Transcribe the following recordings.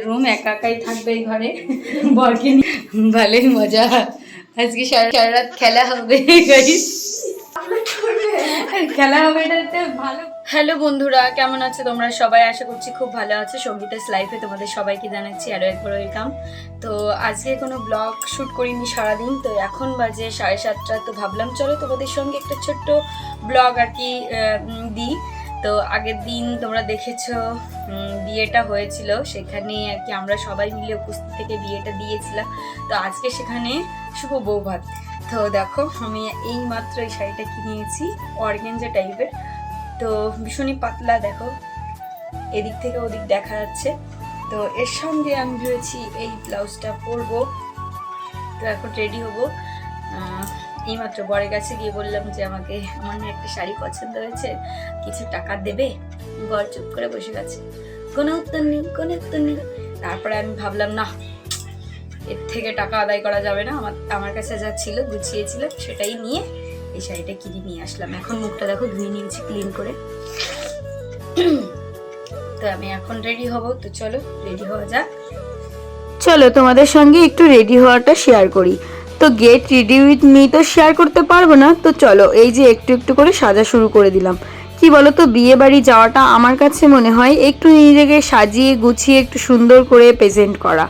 Room একা একাই থাকবে এই ঘরে বরকে নিয়ে ভালোই মজা। আজকে সারা রাত খেলা হবে গাইস, খেলা হবে এটাতে ভালো। হ্যালো বন্ধুরা, কেমন আছো তোমরা সবাই? আশা করছি খুব ভালো আছো। সঙ্গীতাস লাইফে তোমাদের সবাইকে জানাচ্ছি আরও একবার ওয়েলকাম। তো আজকে কোনো ব্লগ শ্যুট করিনি সারাদিন, তো এখন বাজে 7:30। তো ভাবলাম চলো তোমাদের সঙ্গে একটা ছোট্ট ব্লগ আর কি দিই। তো আগের দিন তোমরা দেখেছো বিয়েটা হয়েছিল, সেখানে আর কি আমরা সবাই মিলে উপস্থিত থেকে বিয়েটা দিয়েছিলাম। তো আজকে সেখানে শুভ বৌভাত। তো দেখো আমি এই মাত্র এই শাড়িটা কিনেছি, অর্গানজা টাইপের, তো ভীষণই পাতলা, দেখো এদিক থেকে ওদিক দেখা যাচ্ছে। তো এর সঙ্গে আমি ভেবেছি এই ব্লাউজটা পরবো। তো এখন রেডি হবো। এইমাত্র বরের কাছে গিয়ে বললাম যে আমাকে আমার না একটা শাড়ি পছন্দ হয়েছে, কিছু টাকা দেবে? বর চুপ করে বসে গেছে, কোনো উত্তর নেই, কোনো উত্তর নেই। তারপরে আমি ভাবলাম না, এর থেকে টাকা আদায় করা যাবে না, আমার কাছে যা ছিল গুছিয়েছিলাম সেটাই নিয়ে এই শাড়িটা কিনে নিয়ে আসলাম। এখন মুখটা দেখো ধুয়ে নিয়েছি ক্লিন করে। তো আমি এখন রেডি হব, তো চলো রেডি হওয়া যাক। চলো তোমাদের সঙ্গে একটু রেডি হওয়াটা শেয়ার করি। তো গেট রেডি উইথ মি তো শেয়ার করতে পারবো না, তো চলো এই যে একটু একটু করে সাজা শুরু করে দিলাম। কি বলো তো, বিয়ে বাড়ি যাওয়াটা আমার কাছে মনে হয় একটু নিজেকে সাজিয়ে গুছিয়ে একটু সুন্দর করে প্রেজেন্ট করা।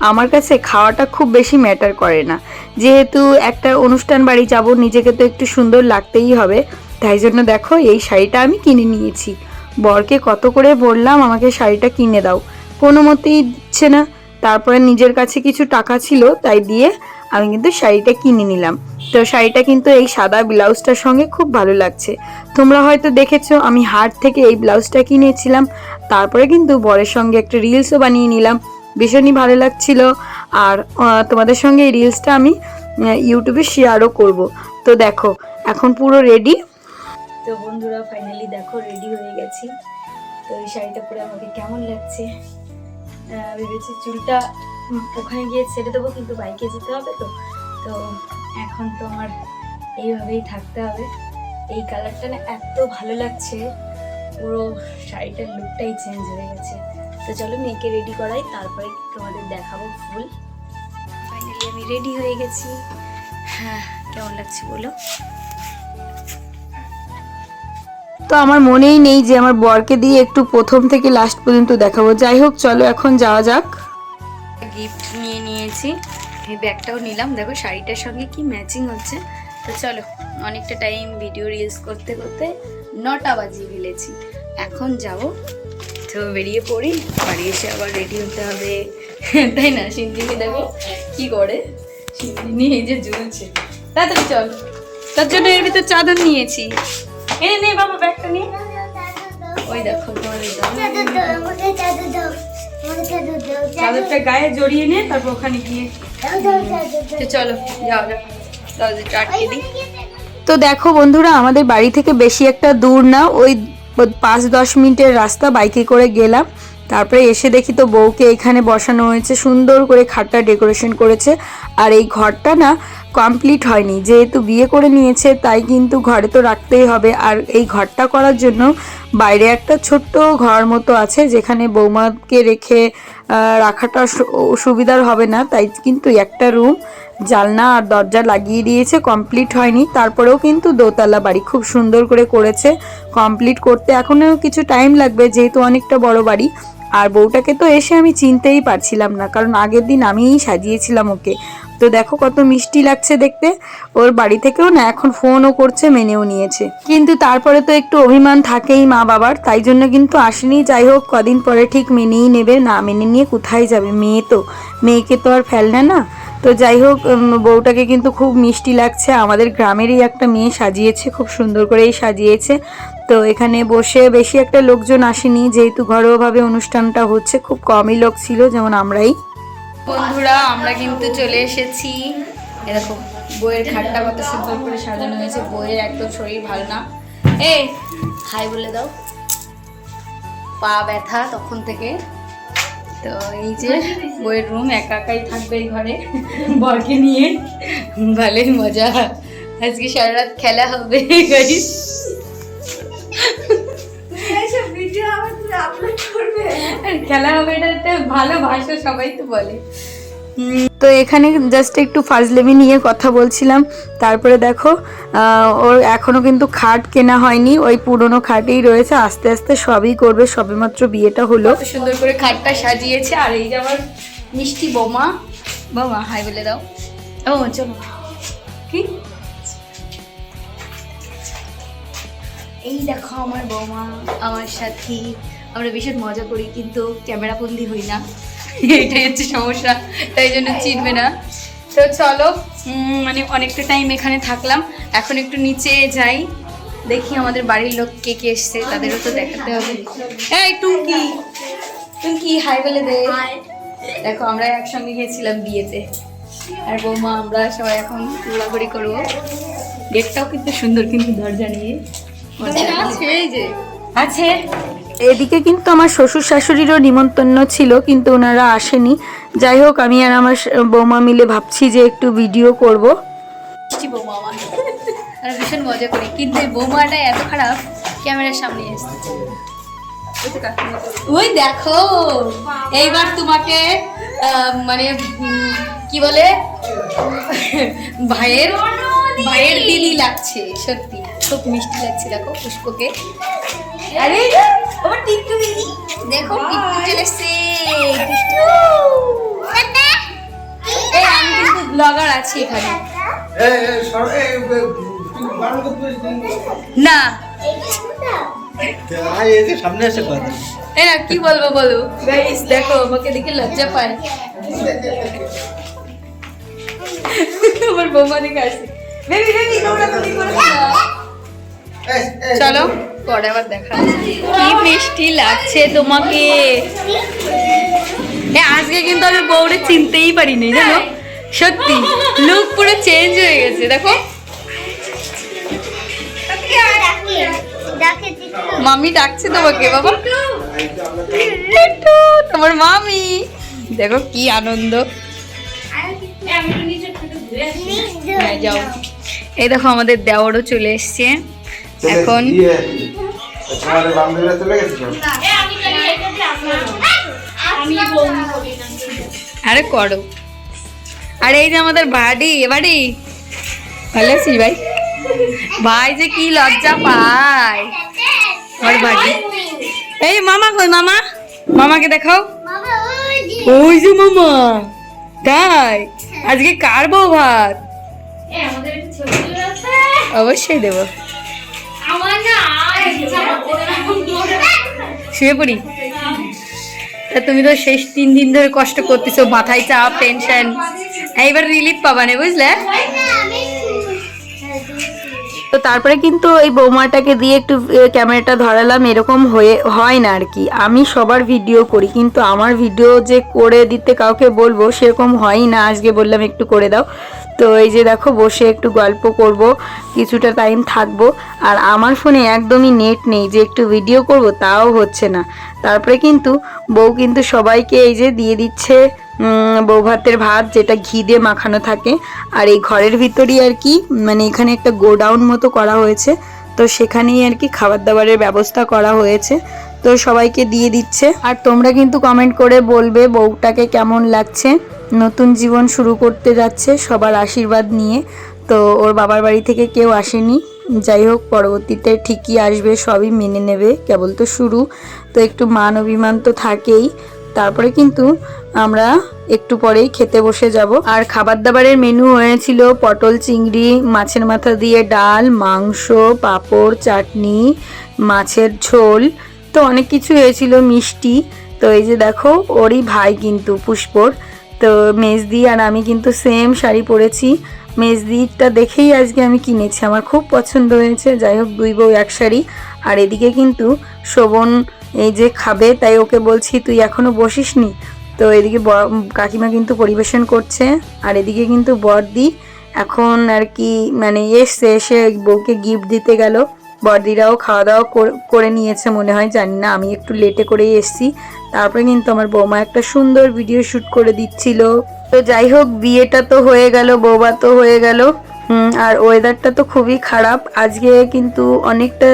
আমার কাছে খাওয়াটা খুব বেশি ম্যাটার করে না, যেহেতু একটা অনুষ্ঠান বাড়ি যাব, নিজেকে তো একটু সুন্দর লাগতেই হবে। তাই জন্য দেখো এই শাড়িটা আমি কিনে নিয়েছি। বরকে কত করে বললাম আমাকে শাড়িটা কিনে দাও, কোনো মতেই দিচ্ছে না। তারপরে নিজের কাছে কিছু টাকা ছিল, তাই দিয়ে আমি কিন্তু শাড়িটা কিনে নিলাম। তো শাড়িটা কিন্তু এই সাদা ব্লাউজটার সঙ্গে খুব ভালো লাগছে। তোমরা হয়তো দেখেছো আমি হাট থেকে এই ব্লাউজটা কিনেছিলাম, তারপরে কিন্তু বরের সঙ্গে একটা রিলসও বানিয়ে নিলাম, ভীষণই ভালো লাগছিল। আর তোমাদের সঙ্গে এই রিলসটা আমি ইউটিউবে শেয়ারও করব। তো দেখো এখন পুরো রেডি। তো বন্ধুরা ফাইনালি দেখো রেডি হয়ে গেছি। তো এই শাড়িটা পরে আমাকে কেমন লাগছে ভেবেছি চুলটা ওখানে গিয়ে ছেড়ে দেবো, কিন্তু বাইকে যেতে হবে। তো তো এখন তো আমার এইভাবেই থাকতে হবে। এই কালারটা না এত ভালো লাগছে, পুরো শাড়িটার লুকটাই চেঞ্জ হয়ে গেছে। তো চলো মেয়েকে রেডি করাই, তারপরে তোমাদের দেখাবো ফুল। ফাইনালি আমি রেডি হয়ে গেছি। হ্যাঁ, কেমন লাগছে বলো? তো আমার মনেই নেই যে আমার বরকে দিয়ে একটু প্রথম থেকে লাস্ট পর্যন্ত দেখাবো। যাই হোক চলো এখন যাওয়া যাক। গিফট নিয়ে নিয়েছি, এই ব্যাগটাও নিলাম, দেখো শাড়িটার সঙ্গে কি ম্যাচিং হচ্ছে। তো চলো, অনেকটা টাইম ভিডিও রিলস করতে করতে 9টা বাজিয়ে ফেলেছি, এখন যাব। তো বেরিয়ে পড়ি, বাড়ি এসে আবার রেডি হতে হবে, তাই না? সিন্ধিকে দেখো কি করে, সিন্ধি এই যে ঝুলছে। তাড়াতাড়ি চল, তার জন্য এর ভিতর চাদর নিয়েছি। এনে নে বাবা ব্যাগটা নিয়ে। ওই দেখো চাদরটা গায়ে জড়িয়ে নে, তারপর ওখানে গিয়ে চলো যাও যাও। তো দেখো বন্ধুরা, আমাদের বাড়ি থেকে বেশি একটা দূর না, ওই 5-10 মিনিটের রাস্তা বাইকে করে গেলাম। তারপরে এসে দেখি তো বউকে এখানে বসানো হয়েছে, সুন্দর করে খাটটা ডেকোরেশন করেছে। আর এই ঘরটা না কমপ্লিট হয়নি, যেহেতু বিয়ে করে নিয়েছে তাই কিন্তু ঘরে তো রাখতেই হবে। আর এই ঘরটা করার জন্য বাইরে একটা ছোট্ট ঘর মতো আছে, যেখানে বৌমাকে রেখে রাখাটা সুবিধার হবে না, তাই কিন্তু একটা রুম জানলা আর দরজা লাগিয়ে দিয়েছে, কমপ্লিট হয়নি। তারপরেও কিন্তু দোতলা বাড়ি খুব সুন্দর করে করেছে। কমপ্লিট করতে এখনও কিছু টাইম লাগবে, যেহেতু অনেকটা বড় বাড়ি। আর বউটাকে তো এসে আমি চিনতেই পারছিলাম না, কারণ আগের দিন আমিই সাজিয়েছিলাম ওকে। তো দেখো কত মিষ্টি লাগছে দেখতে। ওর বাড়ি থেকেও না এখন ফোনও করছে, মেনেও নিয়েছে। কিন্তু তারপরে তো একটু অভিমান থাকেই মা বাবার, তাই জন্য কিন্তু আসেনি। যাই হোক কদিন পরে ঠিক মেনেই নেবে, না মেনে নিয়ে কোথায় যাবে, মেয়ে তো, মেয়েকে তো আর ফেলনা না। তো যাই হোক বউটাকে কিন্তু খুব মিষ্টি লাগছে। আমাদের গ্রামেরই একটা মেয়ে সাজিয়েছে, খুব সুন্দর করেই সাজিয়েছে। তো এখানে বসে বেশি একটা লোকজন আসেনি, যেহেতু ঘরোয়াভাবে অনুষ্ঠানটা হচ্ছে, খুব কমই লোক ছিল, যেমন আমরাই। বন্ধুরা আমরা কিন্তু চলে এসেছি। এরকম বইয়ের খাটটা কত সুন্দর করে সাজানো হয়েছে। বইয়ের একদম শরীর ভালো না, এই হাই বলে দাও, পা ব্যথা তখন থেকে। তো এই যে বইয়ের রুম, একা একাই থাকবে এই ঘরে বরকে নিয়ে, ভালোই মজা। আজকে সারা রাত খেলা হবে গাইস। খেলা হবে, এটা ভালোবাসা সবাই তো বলে। তো এখানে জাস্ট একটু ফাজলেমি নিয়ে কথা বলছিলাম। তারপরে দেখো ওর এখনো কিন্তু খাট কেনা হয়নি, ওই পুরনো খাটেই রয়েছে, আস্তে আস্তে সবই করবে, সবেমাত্র বিয়েটা হলো। সুন্দর করে খাটটা সাজিয়েছে। আর এই যে আমার মিষ্টি বৌমা, বৌমা হাই বলে দাও। ও চলো, কি এই দেখো আমার বৌমা আমার সাথে, আমরা ভীষণ মজা করি কিন্তু ক্যামেরা বন্দি হই না, এটাই হচ্ছে সমস্যা, তাই জন্য চিনবে না। তো চলো, মানে অনেকটা টাইম এখানে থাকলাম, এখন একটু নিচে যাই, দেখি আমাদের বাড়ির লোক কে কে এসছে, তাদেরও তো দেখাতে হবে। এই টুঙ্কি, টুঙ্কি হাই বলে দে। দেখো আমরা একসঙ্গে গিয়েছিলাম বিয়েতে, আর বৌমা আমরা সবাই এখন ঘোরাঘুরি করবো। গেটটাও কিন্তু সুন্দর, কিন্তু দরজা নিয়ে আছে। এদিকে কিন্তু আমার শ্বশুর শাশুড়িরও নিমন্ত্রণ ছিল, কিন্তু ওনারা আসেনি। যাই হোক, আমি আর আমার বৌমা মিলে ভাবছি যে একটু ভিডিও করব। বৌমা আমার ভীষণ মজা করি, কিন্তু এই বৌমাটা এত খারাপ, ক্যামেরার সামনে এসছে। ওই দেখো, এইবার তোমাকে মানে কি বলে, ভাইয়ের দিদি লাগছে, সত্যি খুব মিষ্টি লাগছে। দেখো পুষ্পকে, আরে আমার টিকটু দিদি, দেখো টিকটু চলে এসছে। এই আমি কিন্তু ব্লগার আছি এখানে। না সামনে এসে কথা, কি বলবো বলো গাইস, দেখো আমাকে দেখে লজ্জা পায়। আমার বৌমা দেখে আসছে, বেবি বেবি দৌড়াদৌড়ি করে না। চলো পরে আবার দেখা। কি মিষ্টি লাগছে তোমাকে। আজকে কিন্তু আমি বউরে চিনতেই পারিনি জানো, সত্যি লুক পুরো চেঞ্জ হয়ে গেছে। দেখো মামি ডাকছে তোমাকে, বাবা তোমার মামি, দেখো কি আনন্দ। যাও, এই দেখো আমাদের দেওরও চলে এসছে এখন। আরে করো, আরে এই যে আমাদের বাড়ি, বাড়ি ভালো আছিস ভাই? ভাই যে কি লজ্জা পায় আমার বাড়ি। এই মামা কই, মামা, মামাকে দেখাও। ওই যে মামা, তাই আজকে কার বউ ভাত? অবশ্যই দেবো। শুয়ে পড়ি। তা তুমি তো শেষ 3 দিন ধরে কষ্ট করতেছো, মাথায় চাপ, টেনশন, এইবার রিলিফ পাবা না, বুঝলে? তো তারপরে কিন্তু এই বৌমাটাকে দিয়ে একটু ক্যামেরাটা ধরালাম। এরকম হয় না আর কি, আমি সবার ভিডিও করি, কিন্তু আমার ভিডিও যে করে দিতে কাউকে বলবো সেরকম হয় না। আজকে বললাম একটু করে দাও। তো এই যে দেখো বসে একটু গল্প করব, কিছুটা টাইম থাকবো। আর আমার ফোনে একদমই নেট নেই যে একটু ভিডিও করব, তাও হচ্ছে না। তারপরে কিন্তু বউ কিন্তু সবাইকে এই যে দিয়ে দিচ্ছে বউ ভাতের ভাত, যেটা ঘি দিয়ে মাখানো থাকে। আর এই ঘরের ভিতরই আর কি, মানে এখানে একটা গোডাউন মতো করা হয়েছে, তো সেখানেই আর কি খাবার দাবারের ব্যবস্থা করা হয়েছে। তো সবাইকে দিয়ে দিচ্ছে। আর তোমরা কিন্তু কমেন্ট করে বলবে বউটাকে কেমন লাগছে, নতুন জীবন শুরু করতে যাচ্ছে সবার আশীর্বাদ নিয়ে। তো ওর বাবার বাড়ি থেকে কেউ আসেনি, যাই হোক পরবর্তীতে ঠিকই আসবে, সবই মেনে নেবে, কেবল তো শুরু, তো একটু মান অভিমান তো থাকেই। তারপরে কিন্তু আমরা একটু পরেই খেতে বসে যাব। আর খাবার দাবারের মেনু হয়েছিল পটল চিংড়ি, মাছের মাথা দিয়ে ডাল, মাংস, পাঁপড়, চাটনি, মাছের ঝোল, তো অনেক কিছু হয়েছিল, মিষ্টি। তো এই যে দেখো ওরই ভাই কিন্তু পুষ্পর, তো মেজদি আর আমি কিন্তু সেম শাড়ি পরেছি। মেজদিটা দেখেই আজকে আমি কিনেছি, আমার খুব পছন্দ হয়েছে। যাই হোক 2 বউ 1 শাড়ি। আর এদিকে কিন্তু শোভন এই যে খাবে, তাই ওকে বলছি তুই এখনো বসিসনি। তো এদিকে কাকিমা কিন্তু পরিবেশন করছে, আর এদিকে কিন্তু বড়দি এখন আর কি মানে এসে বউকে গিফট দিতে গেল। বড়দিরাও খাওয়া দাওয়া করে নিয়েছে মনে হয়, জানি না, আমি একটু লেটে করেই এসছি। তারপরে কিন্তু আমার বৌমা একটা সুন্দর ভিডিও শ্যুট করে দিচ্ছিল। তো যাই হোক বিয়েটা তো হয়ে গেল, বৌমা তো হয়ে গেল। আর ওয়েদারটা তো খুবই খারাপ আজকে, কিন্তু অনেকটা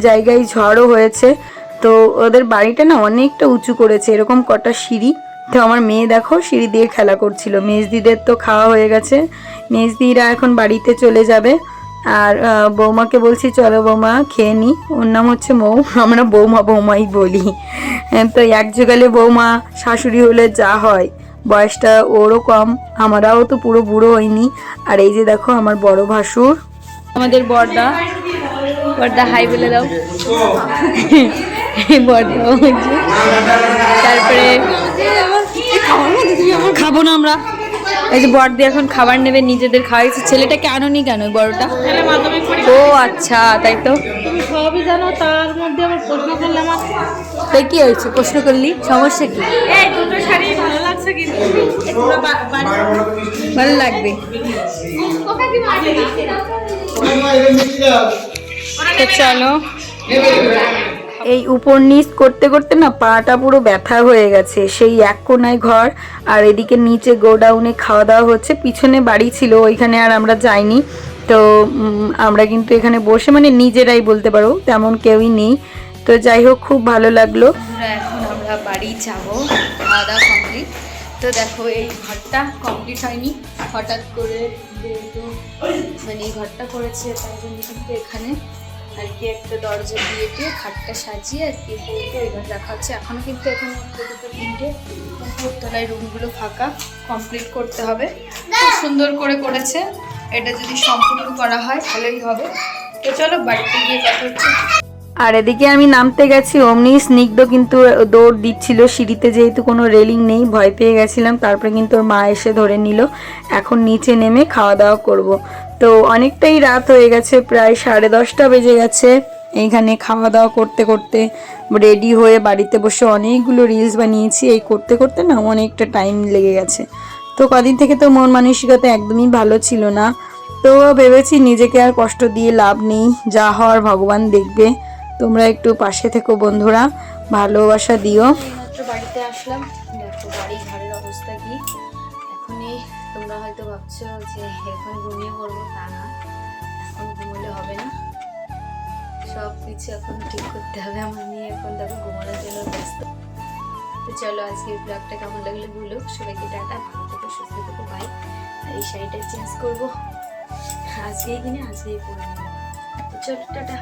জায়গায় ঝড়ও হয়েছে। তো ওদের বাড়িটা না অনেকটা উঁচু করেছে, এরকম কটা সিঁড়ি। তো আমার মেয়ে দেখো সিঁড়ি দিয়ে খেলা করছিল। মেজদিদের তো খাওয়া হয়ে গেছে, মেজদিরা এখন বাড়িতে চলে যাবে। আর বৌমাকে বলছি চলো বৌমা খেয়ে নি, ওর নাম হচ্ছে মৌ, আমরা বৌমা বৌমাই বলি। তো এক যুগালে বৌমা শাশুড়ি হলে যা হয়, বয়সটা ওরও কম, আমরাও তো পুরো বুড়ো হইনি। আর এই যে দেখো আমার বড় ভাসুর, আমাদের বড়দা, বড়দা হাই বলে দাও। বড়দা হচ্ছে, তারপরে খাবো না আমরা। এই যে বড়দি এখন খাবার নেবে, নিজেদের খাওয়াইছে। ছেলেটাকে আনোনি কেন বড়টা? ও আচ্ছা, তাই তো। তুমি সবই জানো, তার মধ্যে আবার প্রশ্ন করলে আমার। তাই কি হয়েছে, প্রশ্ন করলি? সমস্যা কি? এই দুটো শাড়ি ভালো লাগছে কিন্তু ভালো লাগবে তো চলো। এই উপর নিচ করতে করতে না পাটা পুরো ব্যথা হয়ে গেছে। সেই এক কোনায় ঘর, আর এদিকে নিচে গোডাউনে খাওয়া দাওয়া হচ্ছে। পিছনে বাড়ি ছিল, ওইখানে আর আমরা যাইনি। তো আমরা কিন্তু এখানে বসে মানে নিজেরাই বলতে পারো, তেমন কেউই নেই। তো যাই হোক, খুব ভালো লাগলো। এখন আমরা বাড়ি যাবো, খাওয়া দাওয়া কমপ্লিট। তো দেখো এই ঘরটা কমপ্লিট হয়নি, হঠাৎ করে যেহেতু মানে এই ঘরটা করেছে তাই জন্য কিন্তু এখানে আর কি একটা দরজা দিয়ে খাটটা সাজিয়ে আর কি বলতে ওই ঘর রাখা হচ্ছে। এখনও কিন্তু এখানে দুটো তিনটে উপরতলায় রুমগুলো ফাঁকা, কমপ্লিট করতে হবে। খুব সুন্দর করে করেছে, এটা যদি সম্পূর্ণ করা হয় ভালোই হবে। তো চলো বাড়িতে গিয়ে কথা হচ্ছে। আর এদিকে আমি নামতে গেছি, অমনি স্নিগ্ধ কিন্তু দৌড় দিচ্ছিল সিঁড়িতে, যেহেতু কোনো রেলিং নেই, ভয় পেয়ে গেছিলাম। তারপরে কিন্তু ওর মা এসে ধরে নিল। এখন নিচে নেমে খাওয়া দাওয়া করব। তো অনেকটাই রাত হয়ে গেছে, প্রায় 10:30 বেজে গেছে। এইখানে খাওয়া দাওয়া করতে করতে রেডি হয়ে বাড়িতে বসে অনেকগুলো রিলস বানিয়েছি। এই করতে করতে না অনেকটা টাইম লেগে গেছে। তো কদিন থেকে তো মন মানসিকতা একদমই ভালো ছিল না। তো ভেবেছি নিজেকে আর কষ্ট দিয়ে লাভ নেই, যা হওয়ার ভগবান দেখবে। তোমরা একটু পাশে থেকো বন্ধুরা, ভালোবাসা দিও। এইমাত্র বাড়িতে আসলাম, দেখো বাড়ি ঘরের অবস্থা কি। এখনই তোমরা হয়তো ভাবছো যে এখন ঘুমিয়ে পড়বো, তা না, এখন ঘুমোলে হবে না, সব কিছু এখন ঠিক করতে হবে। আমার মেয়ে এখন দেখো ঘুমানোর জন্য ব্যস্ত। তো চলো আজকের ব্লগটা কেমন লাগলো বলো। সবাইকে টাটা, ভালো থেকো, সুস্থ থেকো, বাই। আর এই শাড়িটা চেঞ্জ করবো আজকেই কিনে আজকেই পরে নেবো। তো চলো টাটা।